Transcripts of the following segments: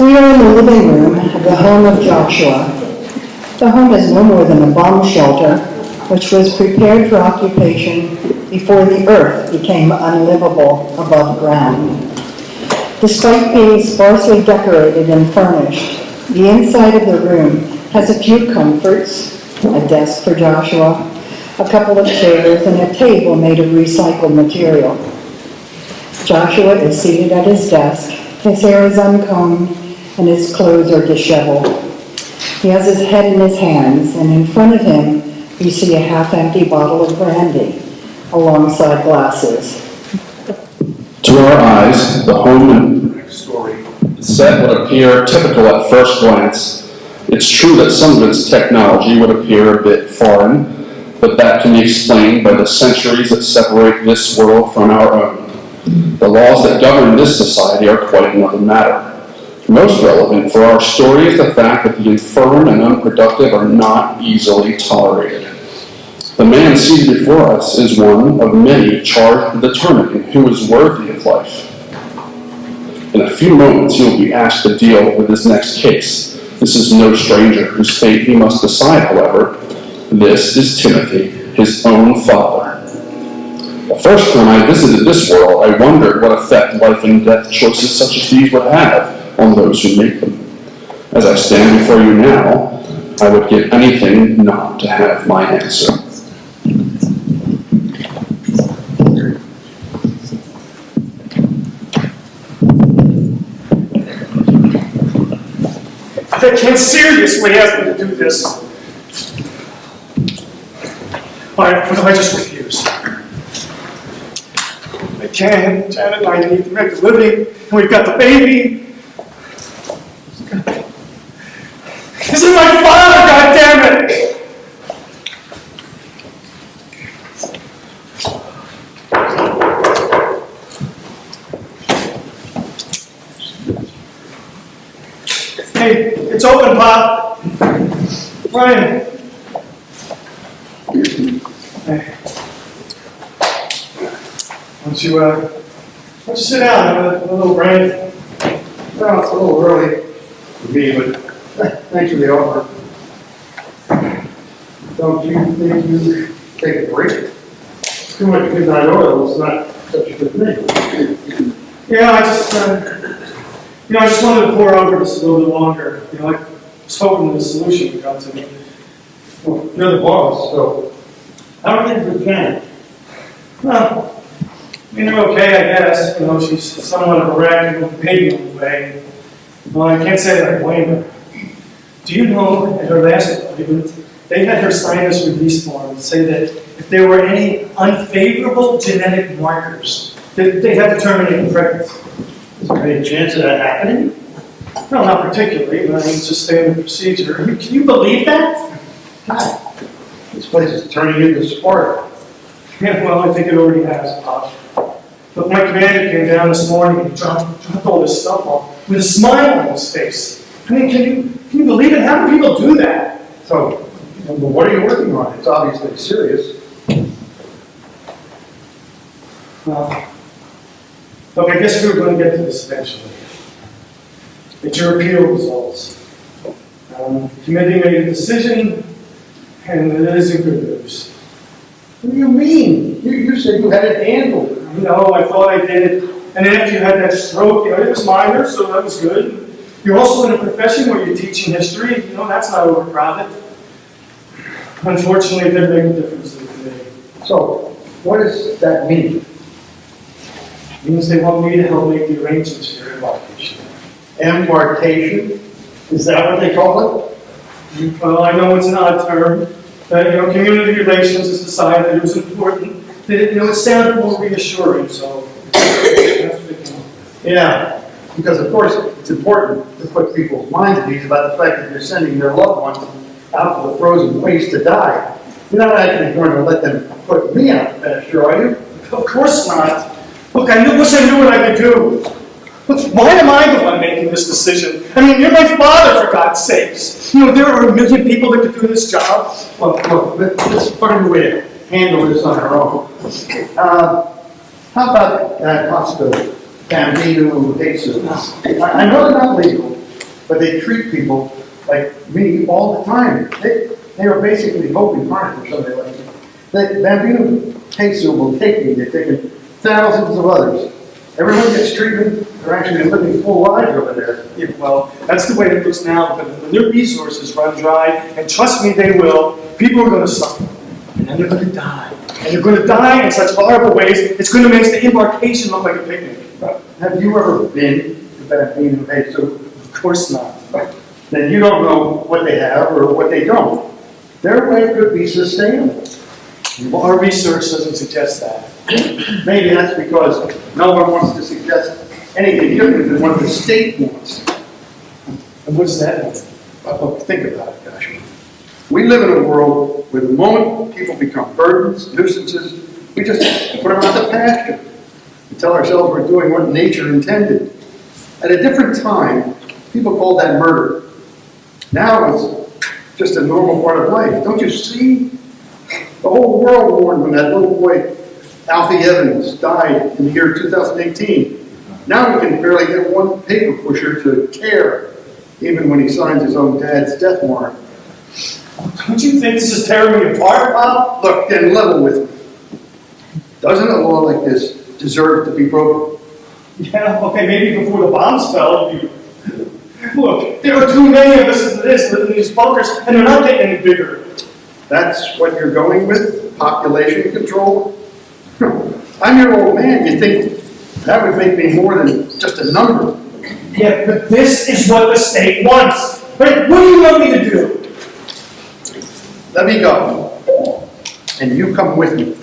We are in the living room of the home of Joshua. The home is no more than a bomb shelter, which was prepared for occupation before the earth became unlivable above ground. Despite being sparsely decorated and furnished, the inside of the room has a few comforts, a desk for Joshua, a couple of chairs, and a table made of recycled material. Joshua is seated at his desk. His hair is uncombed, and his clothes are disheveled. He has his head in his hands, and in front of him, you see a half-empty bottle of brandy alongside glasses. To our eyes, the home and story set would appear typical at first glance. It's true that some of its technology would appear a bit foreign, but that can be explained by the centuries that separate this world from our own. The laws that govern this society are quite another matter. Most relevant for our story is the fact that the infirm and unproductive are not easily tolerated. The man seated before us is one of many charged with determining who is worthy of life. In a few moments, he will be asked to deal with his next case. This is no stranger whose fate he must decide, however. This is Timothy, his own father. The first time I visited this world, I wondered what effect life and death choices such as these would have on those who make them. As I stand before you now, I would give anything not to have my answer. They can't seriously ask me to do this. I just refuse. I can't. Janet and I need to make a living, and we've got the baby. This is my father, goddammit! Hey, it's open, Pop. Brian. Hey. Why don't you sit down and have a little brain? Well, it's a little early for me, but thanks for the offer. Don't you think you take a break? Too much midnight oil is not such a good thing. Yeah, I just wanted to pour over this a little bit longer. I was hoping that a solution would come to me. Well, you're the boss, so how are things with Janet? Well, they're okay, I guess. She's somewhat of a wreck and with the baby on the way. Well, I can't say that I blame her. Do you know, at her last appointment, they had her sign this release form to say that if there were any unfavorable genetic markers, they'd have to terminate the pregnancy. Is there any chance of that happening? No, not particularly, but it's just standard procedure. Can you believe that? God, this place is turning into sport. Yeah, well, I think it already has, Pop. But my commander came down this morning and dropped all this stuff off with a smile on his face. I mean, can you believe it? How do people do that? So, what are you working on? It's obviously serious. Look, I guess we were going to get to this eventually. It's your appeal results. The committee made a decision, and it isn't good news. What do you mean? You said you had it handled. No, I thought I did. And then after you had that stroke, it was minor, so that was good. You're also in a profession where you're teaching history. That's not overcrowded. Unfortunately, it didn't make a difference to the committee. So, what does that mean? It means they want me to help make the arrangements for your embarkation. Embarkation? Is that what they call it? Well, I know it's an odd term. Community relations has decided that it was important. It sounded more reassuring, so that's what they came up with. Yeah, because of course it's important to put people's minds at ease about the fact that you're sending their loved ones out to the frozen waste to die. You're not actually going to let them put me out to pasture, are you? Of course not. Look, I wish I knew what I could do. Look, why am I the one making this decision? I mean, you're my father, for God's sakes. There are a million people that could do this job. Well, look, let's find a way to handle this on our own. How about that hospital, Bambino Jesus? I know they're not legal, but they treat people like me all the time. They are basically hoping hard for somebody like me. The Bambino case will take me, they've taken thousands of others. Everyone gets treatment, they're actually living full lives over there. Yeah, well, that's the way it looks now, but when their resources run dry, and trust me, they will, people are going to suffer. And then they're going to die. And they're going to die in such horrible ways, it's going to make the embarkation look like a picnic. Have you ever been to Bambino case? So, Of course not. then you don't know what they have or what they don't. Their way could be sustainable. Well, our research doesn't suggest that. Maybe that's because no one wants to suggest anything different than what the state wants. And what does that mean? Well, think about it, gosh. We live in a world where the moment people become burdens, nuisances, we just put them out to pasture and tell ourselves we're doing what nature intended. At a different time, people called that murder. Now it's just a normal part of life. Don't you see? The whole world mourned when that little boy, Alfie Evans, died in the year 2018. Now we can barely get one paper pusher to care, even when he signs his own dad's death warrant. Don't you think this is tearing me apart, Bob? Look, then level with me. Doesn't a law like this deserve to be broken? Yeah, okay, maybe before the bombs fell. Look, there are too many of us as it is living in these bunkers, and they're not getting any bigger. That's what you're going with? Population control? I'm your old man. You think that would make me more than just a number? Yeah, but this is what the state wants. Right? What do you want me to do? Let me go. And you come with me.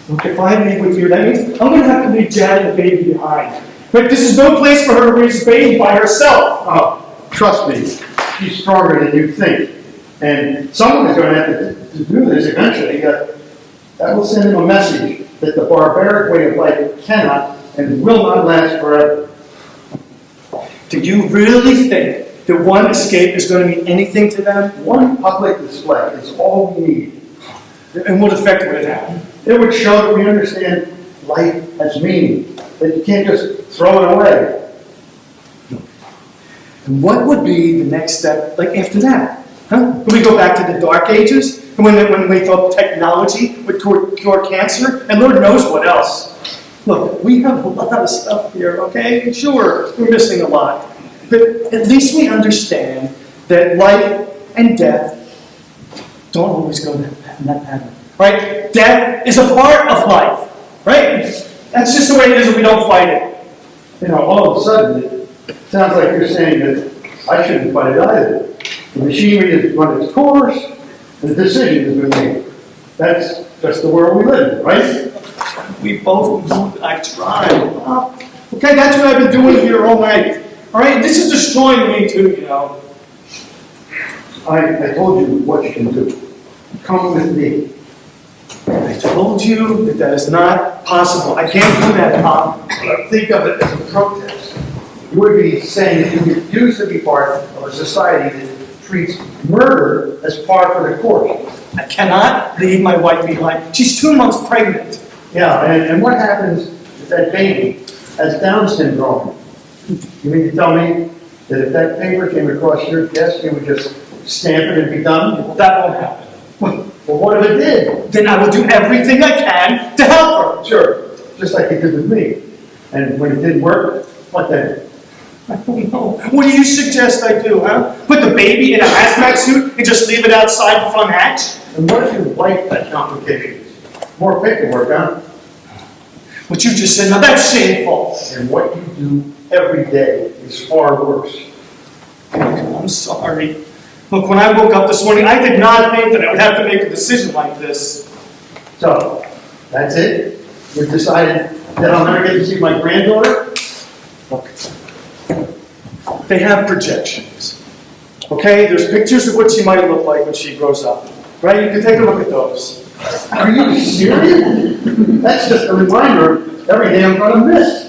Look, if I leave with you, that means I'm going to have to leave Janet and the baby behind. But this is no place for her to raise a baby by herself. Oh, trust me. She's stronger than you think. And someone is going to have to do this eventually. That will send him a message that the barbaric way of life cannot and will not last forever. Do you really think that one escape is going to mean anything to them? One public display is all we need. And what effect would it have? It would show that we understand life has meaning, that you can't just throw it away. And what would be the next step, like after that? Huh? Would we go back to the dark ages? When we thought technology would cure cancer? And Lord knows what else. Look, we have a lot of stuff here, okay? Sure, we're missing a lot. But at least we understand that life and death don't always go in that pattern. Right? Death is a part of life. Right? That's just the way it is if we don't fight it. You know, all of a sudden, it sounds like you're saying that I shouldn't fight it either. The machinery has run its course, and the decision has been made. That's just the world we live in, right? We both know that I've tried. Okay, that's what I've been doing here all night. All right, this is destroying me too, you know. I told you what you can do. Come with me. I told you that that is not possible. I can't do that, Pop. Think of it as a protest. You would be saying that you refuse to be part of a society that treats murder as par for the course. I cannot leave my wife behind. She's 2 months pregnant. Yeah, and what happens if that baby has Down syndrome? You mean to tell me that if that paper came across your desk, you would just stamp it and be done? That won't happen. Well, what if it did? Then I will do everything I can to help her. Sure, just like you did with me. And when it didn't work, what then? I don't know. What do you suggest I do, huh? Put the baby in a hazmat suit and just leave it outside the front hatch? And what if your wife had complications? More paperwork, huh? What you just said, now that's shameful. And what you do every day is far worse. I'm sorry. Look, when I woke up this morning, I did not think that I would have to make a decision like this. So, that's it? You've decided that I'll never get to see my granddaughter? Look, they have projections. Okay, there's pictures of what she might look like when she grows up. Right? You can take a look at those. Are you serious? That's just a reminder of every day I'm going to miss.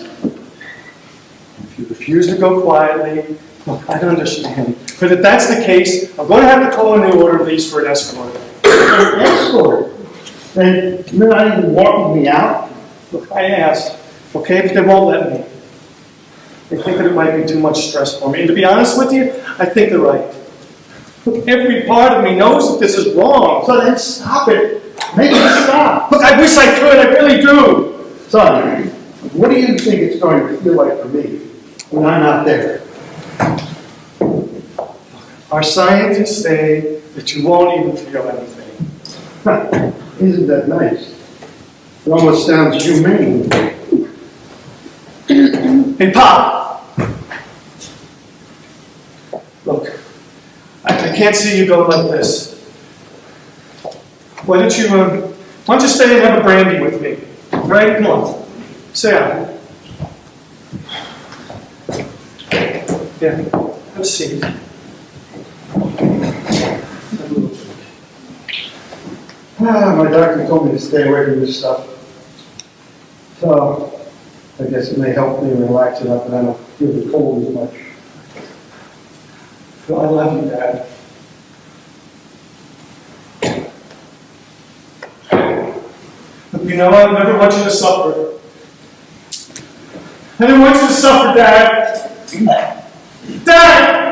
If you refuse to go quietly, look, I don't understand. But if that's the case, I'm going to have to call in the order of these for an escort. An escort? Then you're not even walking me out? Look, I asked, okay, but they won't let me. They think that it might be too much stress for me. And to be honest with you, I think they're right. Look, every part of me knows that this is wrong. So then stop it. Make it stop. Look, I wish I could, I really do. Son, what do you think it's going to feel like for me when I'm not there? Our scientists say that you won't even feel anything. Huh, isn't that nice? It almost sounds humane. Hey, Pop! Look, I can't see you go like this. Why don't you stay and have a brandy with me? All right, come on. Sit down. Yeah, have a seat. My doctor told me to stay away from this stuff. So, I guess it may help me relax enough that I don't feel the cold as much. Well, I love you, Dad. But you know, I never want you to suffer. I didn't want you to suffer, Dad. Dad!